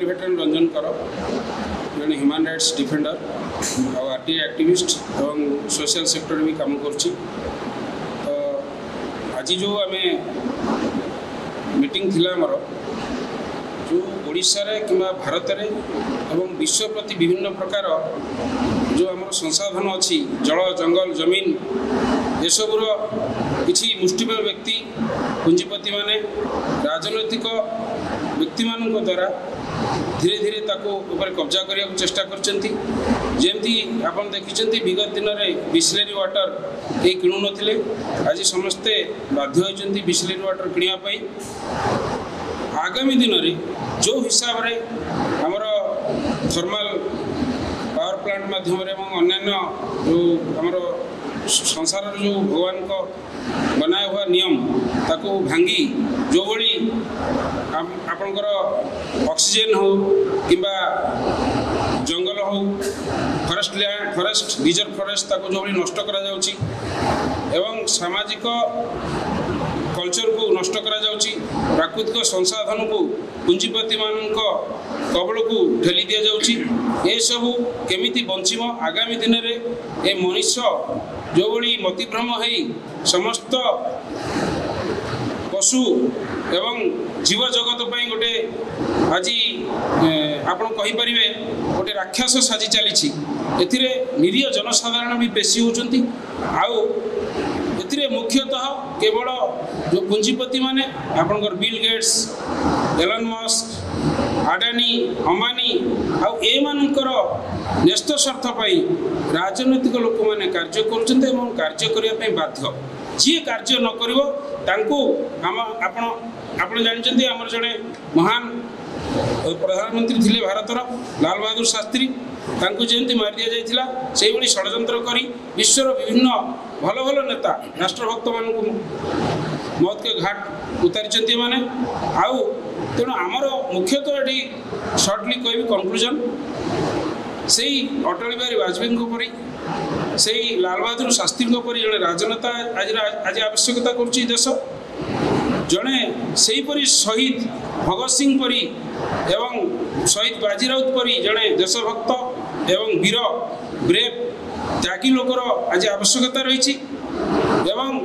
Lieutenant Ranjan कर जड़े human rights defender और आरटीआई एक्टिविस्ट और सोशल सेक्टर भी काम कर आज जो आम मीटिंग थिला आमर जो ओडिशा रे किंबा भारत रे एवं विश्व प्रति विभिन्न प्रकार जो आम संसाधन अच्छी जल जंगल जमीन ये सबूर किसी मुष्टिमेय व्यक्ति पुंजीपति माने राजनैतिक व्यक्ति मान द्वारा धीरे धीरे ऊपर कब्जा करने को चेष्टा करमती आप देखिं विगत दिन में बिसलेरी वाटर कई किणु नथिले आज समस्ते बाध्य होती बिसलेरी वाटर किणापी आगामी दिन में जो हिसाब रे आमर थर्माल पावर प्लांट माध्यम अन्य जो आमर संसार जो भगवान को बनाया हुआ नियम ताको भांगी जो भली आपणकर ऑक्सीजन हो किंबा जंगल हो forest land forest reserve forest ताको जो भली नष्ट करा जाउची एवं सामाजिक कल्चर को नष्ट करा जाउची प्राकृतिक संसाधन को पुंजीपति मानक कबल को ठेली दि जाउची ए सबू केमिति बंचिम आगामी दिन रे ए मनुष्य जो भली मतिभ्रम है समस्त पशु एवं जीव जगत पर गोटे आज आपरे गोटे राक्षस साजी चली निरीह जनसाधारण भी बेसी होती मुख्यतः केवल जो पुंजीपति माने आपनकर Bill Gates Elon Musk Adani Ambani आउ ए मानकर न्यस्त स्वार्थ पाई राजनैतिक लोक मैंने कार्य कार्य करने बाध्य जी कार्य न करिवो तांको आपण जानते आमर जड़े महान प्रधानमंत्री थिले भारतर लाल बहादुर शास्त्री तांको जयंती मार दि जाइथिला सेही भली षड्यंत्र करी विश्वर विभिन्न भल भल नेता राष्ट्रभक्त मानकु मौत के घाट उतारी माने आउ तेणु आमर मुख्यतः ये सर्टली कह कनक्लूजन से अटल बिहारी वाजपेयी परी से लाल बहादुर शास्त्री परी जड़े राजनेता आज आवश्यकता करुच्ची देश जड़े से परी शहीद भगत सिंह परी एवं शहीद बाजी राउत परी जड़े देशभक्त एवं वीर ब्रेव त्यागी लोकर आज आवश्यकता रही एवं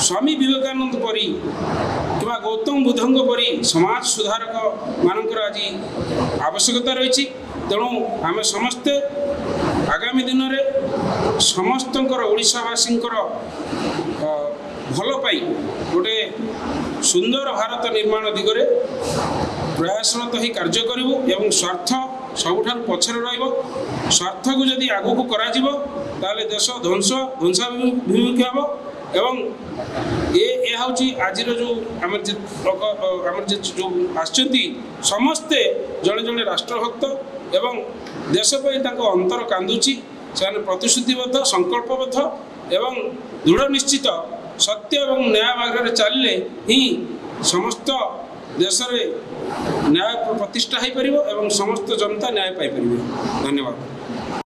स्वामी विवेकानंद परी कि गौतम बुद्धंग परी समाज सुधारक मानकर आज आवश्यकता रही तेणु आम समस्ते आगामी दिन में समस्त ओडिशावासी भल पाई गोटे सुंदर भारत निर्माण दिगरे प्रयासरत ही कार्य करूँ एवं स्वार्थ सबुठार पछरे रहिबो स्वार्थ को जदि आगु को करा जिवो ताले देश ध्वंसाभिमुखी हेबो एवं ये हूँ आज जो आम जो आसचंती समस्ते जड़े जड़े राष्ट्रभक्त एवं देशपाई अंतर कांदुची से प्रतिश्रुतिबद्ध संकल्पबद्ध एवं दृढ़ निश्चित सत्य एवं न्याय मार्ग चलिले ही समस्त देश न्याय प्रतिष्ठा हो पार एवं समस्त जनता न्याय पाई पार। धन्यवाद।